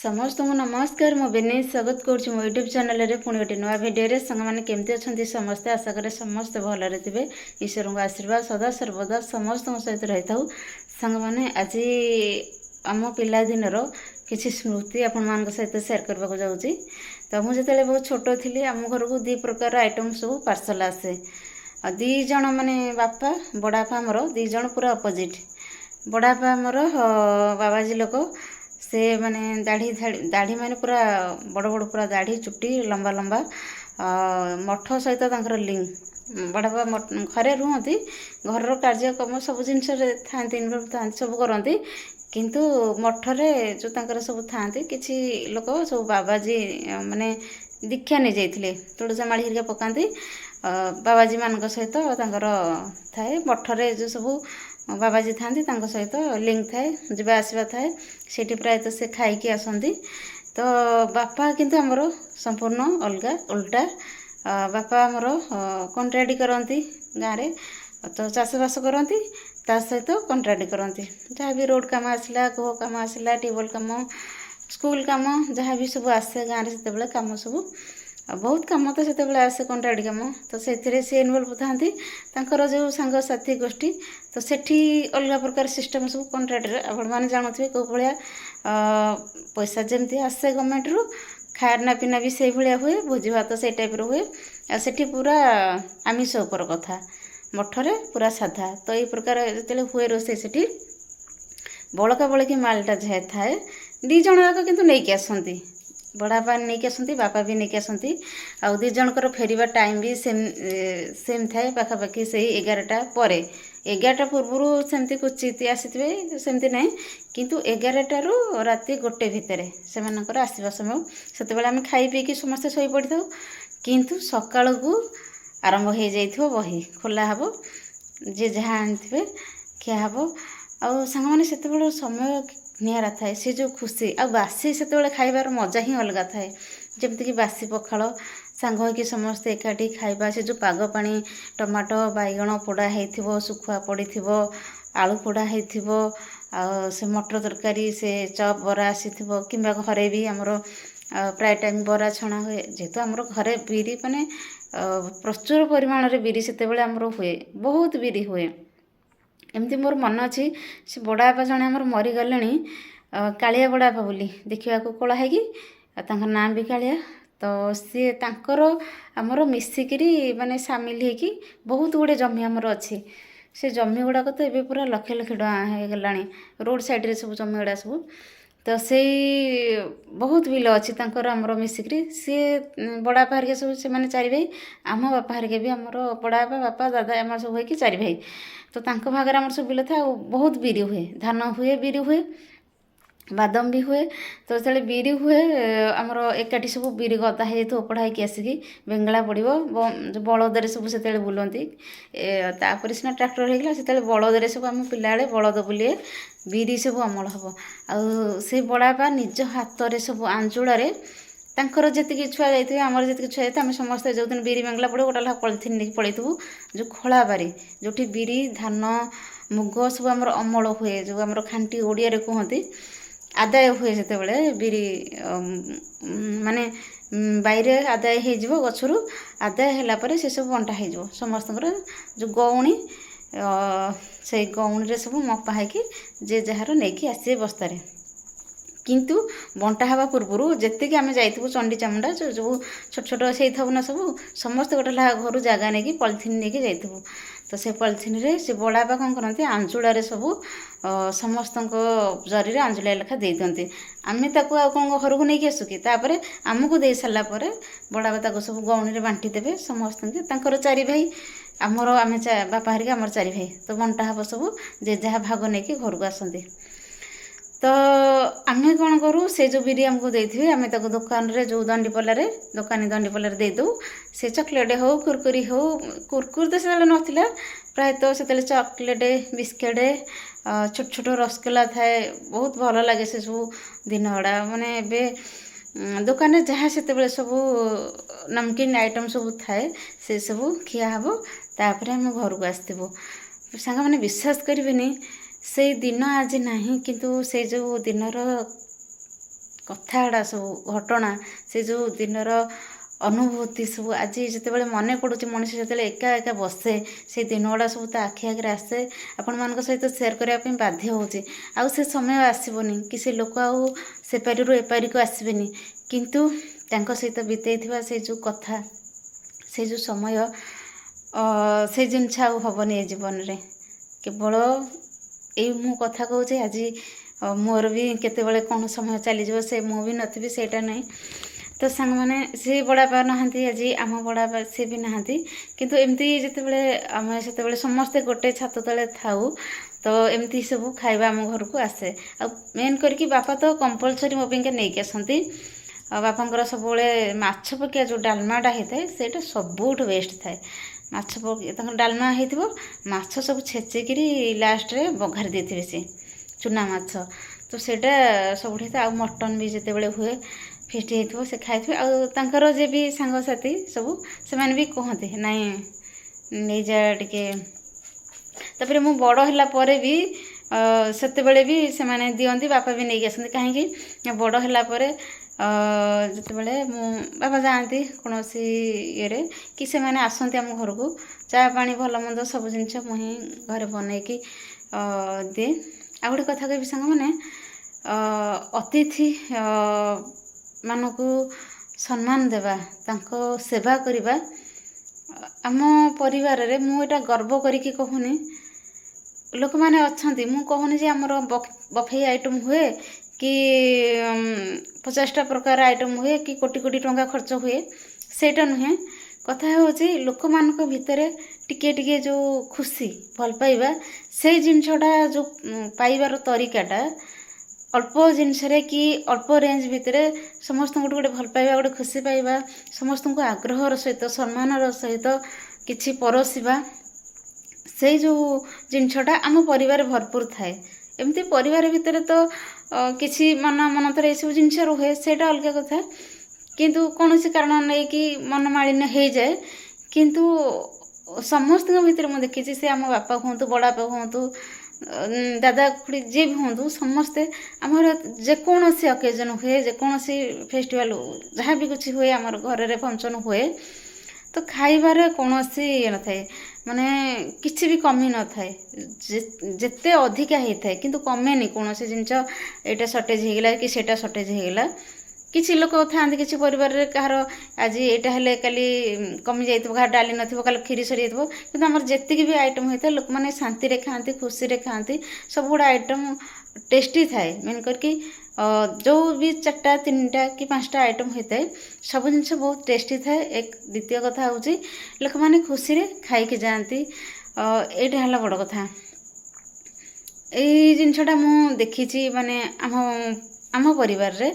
समस्त को नमस्कार मो बेनी स्वागत करुँच मो यूट्यूब चैनल रे पुणी गोटे नुआ भिडियो सांग मैंने केमती अच्छा समस्ते आशा करे समस्ते भलरे थे ईश्वर को आशीर्वाद सदा सर्वदा समस्त सहित रही था सांग मैंने आज आम पिला दिनर किसी स्मृति आपण मान सहित सेयार करने को जाऊँगी। तो मुझे बहुत छोट थी आम घर को दी प्रकार आइटम सब पार्सल आसे दी जन माने बापा बड़ापा आमर दी जन पूरा अपोजिट। बड़ापा आमर बाबाजी लोक से माने दाढ़ी दाढ़ी माने पूरा बड़ बड़ पूरा दाढ़ी चुट्टी लंबा लंबा मठ सहित लिंक बड़ापा घरे रुहति घर कार्यक्रम सब जिन था सब करती किंतु मठरे जो तांकर सब था किसी लोक सब बाबाजी माने दीक्षा नहीं जाइए तुळजा माड़ी हरिका पकाती बाबाजी मान सहित थाए मठरे जो सब बाबाजी था सहित लिंक थाए जावा आसवा थाए सेठी प्रायतः से खाई आसती। तो बापा किंतु आमर संपूर्ण अलगा उल्टा बापा आमर कंट्राक्ट करती गाँव में तो चाषबास करती ता सहित कंट्राक्ट करती जहाँ भी रोड काम आसला कूह काम आसला ट्यूबवेल काम स्कूल काम जहाँ भी सब आसे गाँव में से कम सब बहुत कम तो से आसे कंट्राक्ट कम तो से इनवल्व था जो सांगसाथी गोष्ठी तो सेठी अलग प्रकार सिस्टम सब कंट्राक्ट आपण मैंने जानते कौ भाया पैसा जमती आसे गवर्नमेंट रू खाना पीना भी से भाया हुए भोजी भात से टाइप हुए आठी पूरा आमिष उपर कथा मठरे पूरा साधा तो ये प्रकार जो हुए रोसे से बड़का बड़की मालटा जहाँ थाए दी जन जाक किंतु नहीं आसती बड़ापा नहीं आसती बापा भी नहीं आसती आउ दी जनकर फेरिया टाइम भी सेम थाए पाखापाखि से 11टा पर 11टा पूर्व सेमती क्वचित आसी सेमती ना किंतु 11टारू राति 1 भितर से आसवा समय से आम खाई पीकी समस्ते शोई पड़ी था किंतु सकाल को आरंभ हो जाइए बही खोला हे जे जहाँ आनी खिया हे आउ सांग मैंने से समय निरा थाए से जो खुशी आ बासी से खाइबार मजा ही अलग थाए जमती बासी पखाल सांग होकि समस्ते एकाठी खाइबा से जो पाग पानी टमाटो बैगण पोड़ा हो सुखुआ पड़ी आलू पोड़ा हो से मटर तरकारी से चप बरा आसी कि घरे भी आमर प्राय टाइम बरा छणा हुए जेहेतु आमर घरे बिरी माने प्रचुर परिमाण रे बिरी से आमर हुए बहुत बिरी हुए एमती मोर मन अच्छी से बड़ापा जड़े आमर मरीगले कालिया बड़ापा बोली देखा कला है ना भी कालिया तो सी तांकर आमर मिसिकी माने सामिल होगी बहुत गुड़े जमी आमर अच्छी से जमी गुड़ाक तो ये पूरा लक्ष लक्ष टଙ୍କା होगा रोड साइड सब जमी गुड़ा सब तो से बहुत बिल अच्छी आमर मिसिकी सी बड़ापा हरिका सब से माने 4 भाई आम बापा हरिका भी आमर बड़ापा बापा दादा आम सब हो 4 भाई तो तांको भागर आमर सब बिल था बहुत बिरी हुए धान हुए बिरी हुए बादाम भी हुए तो जो बिरी हुए आमर एकाठी सब बिरी गदा हो ओपड़ा होगी आसिकी बेंगला पड़ो जो बलदे सब से बुलती तापर सीना ट्राक्टर होगा से बलदे सब आम पिला बलद बुलिए बिरी सब अमल हम से बड़ापा निज हाथ में सब आंजुड़े तांकर जी छुआ जाइए आमर जी छुआ जाए आम समस्ते जो दिन बिरी बेंगला पड़ो गोटा पॉलिथिन नहीं पलैथु जो खोला बारी जो बिरी धान मुग सब आमर अमल हुए जो आमर खांटी ओडिया कहती आदाय हुए से बिरी माने बाईरे आदाय हो गचरू आदाय है से सब बंटा हो समस्त जो गौणी से गौणी रे सब मपा है जे जार नहीं आसे बस्तार किंतु बंटा हवा पूर्व जी आम जाइबू चंडी चामुंडा जो जो छोट छोट से ना सब समस्त गोटे घर जगह नहीं पॉलिथिन नहीं जाइबू तो से पॉलिथिन रे से बड़ापा कौन करते आंजुड़े सब समस्त जरी आंजुड़ा लेखा दे दिंती आम कौन घर को नहीं आसु कि आमको दे सारापर बड़ापा सब गौणी बांटीदेवे समस्त 4 भाई आमर आम बापा हरिका आमर 4 भाई तो बंटा हम सब जे जहाँ भाग नहीं घर को आसती तो आम कौन करूँ से जो बिरी आमको देते आम दुकान रे जो दंडीपल्ला दुकानी दंडीपल्ला देदू से चॉकलेट हो कुरकुरी हो कुरकुरी तो से नाला प्रायतः से चॉकलेट बिस्केट छोट छोट रसगोल्ला थाए बहुत भल लगे से सब दिन गुड़ा माने बे दुकान में जहाँ से सब नमकीन आइटम सब थाए से सब खिया हम तापर आम घर को आसबू सांग मैंने विश्वास करें से दिन आज नहीं किंतु से जो दिनर कथाड़ा सब घटना से जो दिन अनुभूति सब आज जिते मन पड़ू मनीष जो एका एका बसे से दिन गुड़ा सब तो आखि आगे आसे आपण मान सहित सेयार करने बाध्य होचे आउ से समय आसबनी कि से लोक आउ से पारी एपारी को आसबेनी किंतु तांको सहित बीतई से जो कथा से जो समय से जिनस आउ हबनी ए जीवन रे केवल यही मु कथा कहूँ आज मोर भी केतेबेले कौन समय चलीज से मु भी नथी सेटा नहीं तो सांग मैंने सी बड़ापा नहांती आज आम बड़ापा सी भी नहांती किंतु एमती जितेबले आम से समस्ते गोटे छात तले थाऊ तो एमती सब खाଇବା आम घर को आसे आ मेन करके बापा तो कंपलसरी मो पे नहीं आसती बापांकर सब माछ पकिया जो डालमाटा होता है सेटा सबुठ बेस्ट थाए माछ पक डालमा हो माछ सब छेचिकी लास्ट रे बघारी देते सी चुना माछ तो सेटा सब आ मटन भी जिते हुए फेस्ट हो से खाई आर जे भी सांगसाथी सब से मैंने भी कहते नाई नहीं जा टे तापर मु बड़ है पर भी सेते भी से मैंने दियंती बापा भी नहीं आसती कहीं बड़ है जितेबले मु बाबा जाती कौन सी ये कि से मैंने आसती आम घर को चा पानी भल मंद सब जिनस मुझे घरे बनईकी दिए आ गोटे कथा कह सांग मैंने अतिथि मानकु सम्मान देवा तांको सेवा करिबा आम परिवार रे मु एटा गर्व करिकी कहूनी लोक माने अछंती मु कहूनी जे हमर बफे आइटम हुए कि 50टा प्रकार आइटम हुए कि कोटी कोटी टंका खर्च हुए सेटा नुहे कथा होची लोक मानक भितरे टिके टिके जो खुशी भल पाइबा से जिनछटा जो पाइबार तरीकाटा अल्प जिनस कि अल्प रेंज भितर समस्त गोटे गोटे भल पाइबा गोटे खुशी पाइबा समस्त को आग्रहर सहित सम्मानर सहित किछि परसिबा से जो जिनछटा आम परिवार भरपूर थाए एमती परिवार भितर तो किछि मन मन तर सब जिनस रुहे सेटा अलग कथा किंतु कौन सी कारण नहीं कि मन मालिन्य हो जाए किंतु समस्त भितर मुझे देखी से आम बापा हूँ बड़ापा हूँ दादा खुड़ी जी भी हूँ समस्ते आमर जेकोसी अकेजन हुए जेकोसी फेस्टिवल जहाँ भी कुछ हुए आमर घर फंक्शन हुए तो खाइबार कौन सी न थाए माने किसी भी कमी न थाए जेते अधिका होता है किंतु कमेनी कौन सी जिनस एटा सर्टेज होगला कि सेटा सर्टेज होगला किसी लोक था किसी परिवार कहार आज यहाँ हेल्ले काली कमी जाइए डाली नथिबो काली खीरी सरी जाइए किंतु आमर जेतिकी भी आइटम होता है लोक मैंने शांति रे खाती खुशी रे खाती सब गुड़ा आइटम टेस्टी थाए मेन करके जो भी 4टा 3टा कि 5टा आइटम होता है सब जिनस बहुत टेस्टी थाए एक द्वितीय कथा हूँ लोक मैंने खुशी रे खाई जाती एटा है बड़ कथा यही जिनसटा मु देखी माने आम परिवार रे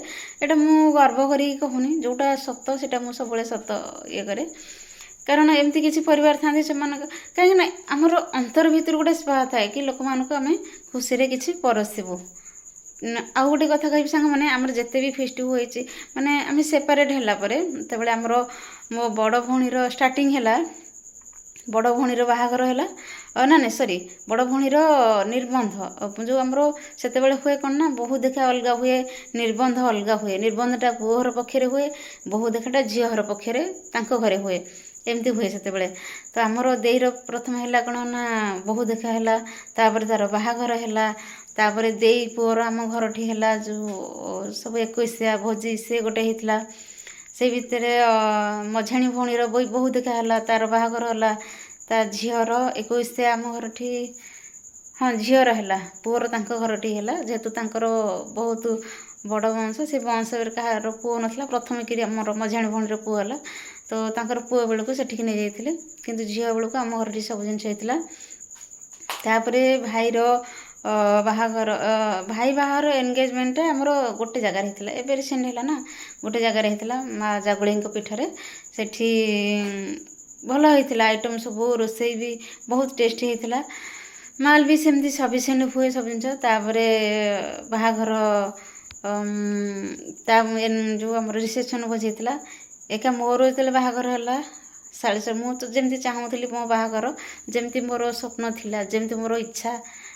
एटा मु गर्व करी कहूनी जोटा सत सेटा मु सब सत ये करे कारण एमती किसी परिवार था से कहीं आमर अंतर भितर गोटे स्पृहा थाए कि लोक मानक आम खुशी रे किछि परसिबु आउ गोटे कथा कहि सांग माने आमर जेते भी फेस्टिव होइछि माने आम सेपरेट हैला परे तबले आमर मो बड़ भौणीर स्टार्टिंग हैला बड़ भौणीर बाहागर हैला ना ना सॉरी बड़ भौणीर निबंध जो आमर सेते हुए कौन ना बहु देखा अलग हुए निबंध अलग हुए निबंधटा पुओर पक्षे हुए बहु देखाटा झीहर पक्षे घरे हुए एमती हुए से तो आमर देईर प्रथम है कौन ना बहु देखा है तापर तार बाहागर है तापर देई पुओर आम घर ठी है जो सब 21 भोजी से गोटे होता से भितर मझाणी भौणीर बहु देखा है तार बाहागर है ता झीर 21 आम घर ठी हाँ झीर है पुओर घर ठी है जेहेतु बहुत बड़ वंश से वंश कहार पुओ नाला प्रथम कि आमर मझाणी भौणीर पुओ है तो तांकर पुओ बेलू से नहीं जाइए किंतु झील बेलू आम घर सब जिन होता तापर भाईर बाहागर भाई बाहार एनगेजमेंट आमर गोटे जगार होता है रिसेंट है ना गोटे जगार होता माँ जागुड़ी पीठरे से भल होता आइटम सब रोसई भी बहुत टेस्टी होता माल भी सेमती सफिसीयंट हुए सब जिन बाहागर जो आम रिसेप्शन भोजी एका मोर जो बाहागर है 40 मुझे जमी चाहूली मो बाहागर जमी मोर स्वप्न थिला जमी मोर इच्छा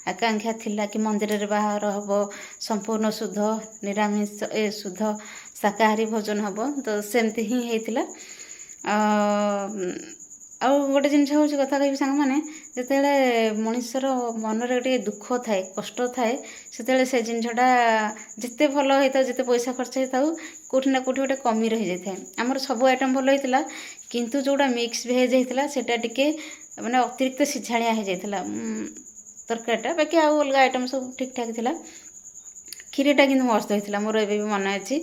ଆକାଂକ୍ଷା ଥିଲା କି ମନ୍ଦିରରେ ବାହାଘର ହେବ, ସମ୍ପୂର୍ଣ୍ଣ ଶୁଦ୍ଧ ନିରାମିଷ ଶୁଦ୍ଧ ଶାକାହାରୀ ଭୋଜନ ହେବ। ତ ସେମିତି ହିଁ ହେଇଥିଲା। ଆଉ ଗୋଟେ ଜିନିଷ ହେଉଛି, କଥା କହିବି ସାଙ୍ଗମାନେ, ଯେତେବେଳେ ମଣିଷର ମନରେ ଟିକେ ଦୁଃଖ ଥାଏ, କଷ୍ଟ ଥାଏ, ସେତେବେଳେ ସେ ଜିନିଷଟା ଯେତେ ଭଲ ହେଇଥାଉ, ଯେତେ ପଇସା ଖର୍ଚ୍ଚ ହେଇଥାଉ, କେଉଁଠି ନା କେଉଁଠି ଗୋଟେ କମି ରହିଯାଇଥାଏ। ଆମର ସବୁ ଆଇଟମ୍ ଭଲ ହେଇଥିଲା, କିନ୍ତୁ ଯେଉଁଟା ମିକ୍ସ ଭେଜ୍ ହେଇଥିଲା ସେଇଟା ଟିକେ ମାନେ ଅତିରିକ୍ତ ସିଝାଳିଆ ହେଇଯାଇଥିଲା ତରକାରୀଟା। ବାକି ଆଉ ଅଲଗା ଆଇଟମ୍ ସବୁ ଠିକ୍ ଠାକ୍ ଥିଲା। କ୍ଷୀରିଟା କିନ୍ତୁ ମସ୍ତ ହେଇଥିଲା, ମୋର ଏବେ ବି ମନେ ଅଛି।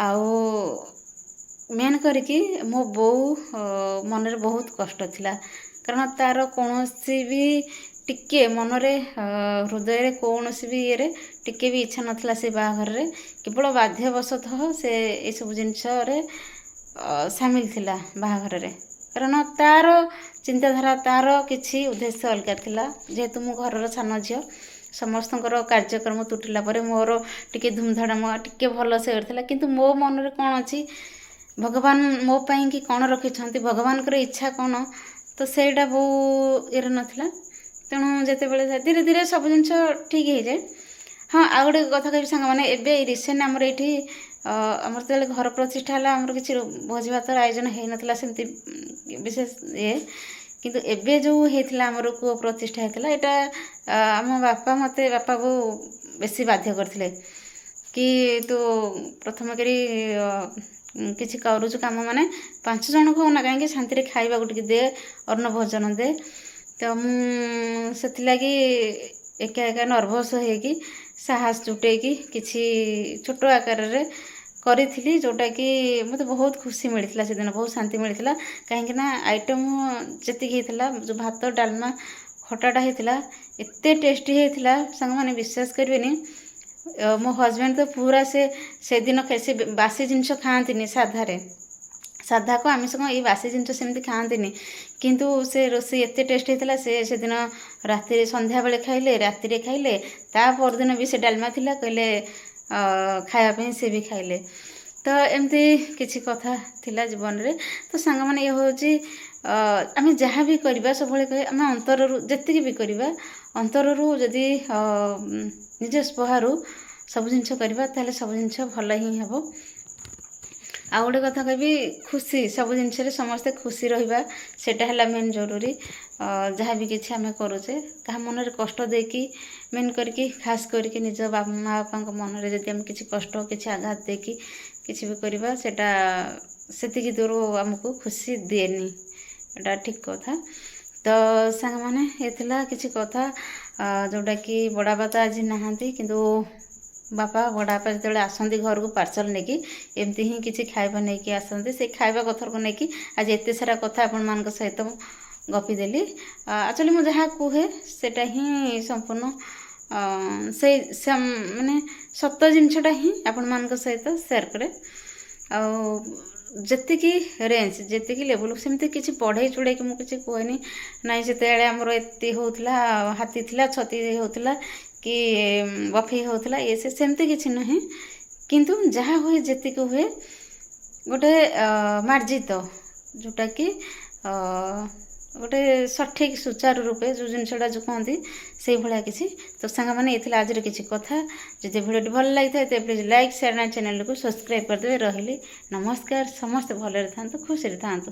ଆଉ ମେନ୍ କରିକି ମୋ ବୋଉ ମନରେ ବହୁତ କଷ୍ଟ ଥିଲା, କାରଣ ତା'ର କୌଣସି ବି ଟିକେ ମନରେ ହୃଦୟରେ କୌଣସି ବି ଇଏରେ ଟିକେ ବି ଇଚ୍ଛା ନଥିଲା ସେ ବାହାଘରରେ। କେବଳ ବାଧ୍ୟବଶତଃ ସେ ଏସବୁ ଜିନିଷରେ ସାମିଲ ଥିଲା ବାହାଘରରେ, କାରଣ ତା'ର ଚିନ୍ତାଧାରା, ତା'ର କିଛି ଉଦ୍ଦେଶ୍ୟ ଅଲଗା ଥିଲା। ଯେହେତୁ ମୁଁ ଘରର ସାନ ଝିଅ, ସମସ୍ତଙ୍କର କାର୍ଯ୍ୟକ୍ରମ ତୁଟିଲା ପରେ ମୋର ଟିକେ ଧୁମଧାମ ଟିକେ ଭଲସେ କରିଥିଲା। କିନ୍ତୁ ମୋ ମନରେ କ'ଣ ଅଛି, ଭଗବାନ ମୋ ପାଇଁ କି କ'ଣ ରଖିଛନ୍ତି, ଭଗବାନଙ୍କର ଇଚ୍ଛା କ'ଣ, ତ ସେଇଟା ବୋଉ ଇଏରେ ନଥିଲା। ତେଣୁ ଯେତେବେଳେ ଧୀରେ ଧୀରେ ସବୁ ଜିନିଷ ଠିକ୍ ହେଇଯାଏ। ହଁ, ଆଉ ଗୋଟେ କଥା କହିବି ସାଙ୍ଗମାନେ, ଏବେ ରିସେଣ୍ଟ ଆମର ଏଇଠି ଆମର ଯେତେବେଳେ ଘର ପ୍ରତିଷ୍ଠା ହେଲା, ଆମର କିଛି ଭୋଜି ଭାତର ଆୟୋଜନ ହେଇନଥିଲା ସେମିତି ବିଶେଷ ଇଏ। କିନ୍ତୁ ଏବେ ଯେଉଁ ହେଇଥିଲା, ଆମର କୂଅ ପ୍ରତିଷ୍ଠା ହେଇଥିଲା, ଏଇଟା ଆମ ବାପା ବୋଉ ବେଶୀ ବାଧ୍ୟ କରିଥିଲେ କି ତୁ ପ୍ରଥମ କରି କିଛି କରୁଛୁ କାମ ମାନେ 5 ଜଣଙ୍କୁ ହଉନା କାହିଁକି ଶାନ୍ତିରେ ଖାଇବାକୁ ଟିକେ ଦେ, ଅନ୍ନ ଭୋଜନ ଦେ। ତ ମୁଁ ସେଥିଲାଗି ଏକା ନର୍ଭସ୍ ହେଇକି ସାହସ ଜୁଟେଇକି କିଛି ଛୋଟ ଆକାରରେ କରିଥିଲି, ଯେଉଁଟାକି ମୋତେ ବହୁତ ଖୁସି ମିଳିଥିଲା। ସେଦିନ ବହୁତ ଶାନ୍ତି ମିଳିଥିଲା, କାହିଁକିନା ଆଇଟମ୍ ଯେତିକି ହେଇଥିଲା, ଯେଉଁ ଭାତ, ଡାଲମା, ଖଟାଟା ହେଇଥିଲା, ଏତେ ଟେଷ୍ଟି ହେଇଥିଲା ସାଙ୍ଗମାନେ, ବିଶ୍ୱାସ କରିବେନି। ମୋ ହଜବେଣ୍ଡ ତ ପୁରା ସେଦିନ ସେ ବାସି ଜିନିଷ ଖାଆନ୍ତିନି, ସାଧାକୁ ଆମିଷ କ'ଣ, ଏଇ ବାସି ଜିନିଷ ସେମିତି ଖାଆନ୍ତିନି। କିନ୍ତୁ ସେ ରୋଷେଇ ଏତେ ଟେଷ୍ଟ ହେଇଥିଲା, ସେଦିନ ରାତିରେ ସନ୍ଧ୍ୟାବେଳେ ଖାଇଲେ, ରାତିରେ ଖାଇଲେ, ତା ପରଦିନ ବି ସେ ଡାଲମା ଥିଲା, କହିଲେ ଖାଇବା ପାଇଁ ସେ ବି ଖାଇଲେ। ତ ଏମିତି କିଛି କଥା ଥିଲା ଜୀବନରେ। ତ ସାଙ୍ଗମାନେ, ଇଏ ହେଉଛି ଆମେ ଯାହା ବି କରିବା ସବୁବେଳେ କହେ ଆମେ ଅନ୍ତରରୁ ଯେତିକି ବି କରିବା, ଅନ୍ତରରୁ ଯଦି ନିଜ ସ୍ପୃହାରୁ ସବୁ ଜିନିଷ କରିବା, ତାହେଲେ ସବୁ ଜିନିଷ ଭଲ ହିଁ ହେବ। ଆଉ ଗୋଟେ କଥା କହିବି, ଖୁସି, ସବୁ ଜିନିଷରେ ସମସ୍ତେ ଖୁସି ରହିବା, ସେଇଟା ହେଲା ମେନ୍ ଜରୁରୀ। ଯାହା ବି କିଛି ଆମେ କରୁଛେ, କାହା ମନରେ କଷ୍ଟ ଦେଇକି, ମେନ୍ କରିକି ଖାସ୍ କରିକି ନିଜ ମା' ବାପାଙ୍କ ମନରେ ଯଦି ଆମେ କିଛି କଷ୍ଟ, କିଛି ଆଘାତ ଦେଇକି କିଛି ବି କରିବା, ସେଇଟା ସେତିକି ଦୂର ଆମକୁ ଖୁସି ଦିଏନି। ଏଇଟା ଠିକ୍ କଥା। ତ ସାଙ୍ଗମାନେ, ଏ ଥିଲା କିଛି କଥା ଯେଉଁଟାକି ବଡ଼ବାପା ତ ଆଜି ନାହାନ୍ତି, କିନ୍ତୁ ବଡ଼ବାପା ଯେତେବେଳେ ଆସନ୍ତି ଘରକୁ ପାର୍ସଲ ନେଇକି, ଏମିତି ହିଁ କିଛି ଖାଇବା ନେଇକି ଆସନ୍ତି। ସେଇ ଖାଇବା କଥାକୁ ନେଇକି ଆଜି ଏତେ ସାରା କଥା ଆପଣମାନଙ୍କ ସହିତ ଗପିଦେଲି। ଆକ୍ଚୁଆଲି ମୁଁ ଯାହା କୁହେ ସେଇଟା ହିଁ ସମ୍ପୂର୍ଣ୍ଣ ମାନେ ସତ ଜିନିଷଟା ହିଁ ଆପଣମାନଙ୍କ ସହିତ ସେୟାର କରେ। ଆଉ ଯେତିକି ରେଞ୍ଜ, ଯେତିକି ଲେବୁଲ୍, ସେମିତି କିଛି ବଢ଼େଇ ଚଢ଼େଇକି ମୁଁ କିଛି କୁହେନି। ନାଇଁ ସେତେବେଳେ ଆମର ଏତେ ହେଉଥିଲା, ହାତୀ ଥିଲା, ଛତି ହେଉଥିଲା, କି ବଫେଇ ହେଉଥିଲା, ସେମିତି କିଛି ନାହିଁ। କିନ୍ତୁ ଯାହା ହୁଏ, ଯେତିକି ହୁଏ, ଗୋଟେ ମାର୍ଜିତ, ଯେଉଁଟାକି ଗୋଟେ ସଠିକ୍ ସୁଚାରୁ ରୂପେ ଯେଉଁ ଜିନିଷଟା ଯେଉଁ କୁହନ୍ତି, ସେଇଭଳିଆ କିଛି। ତ ସାଙ୍ଗମାନେ, ଏ ଥିଲା ଆଜିର କିଛି କଥା। ଯଦି ଭିଡ଼ିଓଟି ଭଲ ଲାଗିଥାଏ ତେବେ ପ୍ଲିଜ୍ ଲାଇକ୍, ସେୟାର, ଚ୍ୟାନେଲକୁ ସବସ୍କ୍ରାଇବ୍ କରିଦେବେ। ରହିଲି, ନମସ୍କାର। ସମସ୍ତେ ଭଲରେ ଥାଆନ୍ତୁ, ଖୁସିରେ ଥାଆନ୍ତୁ।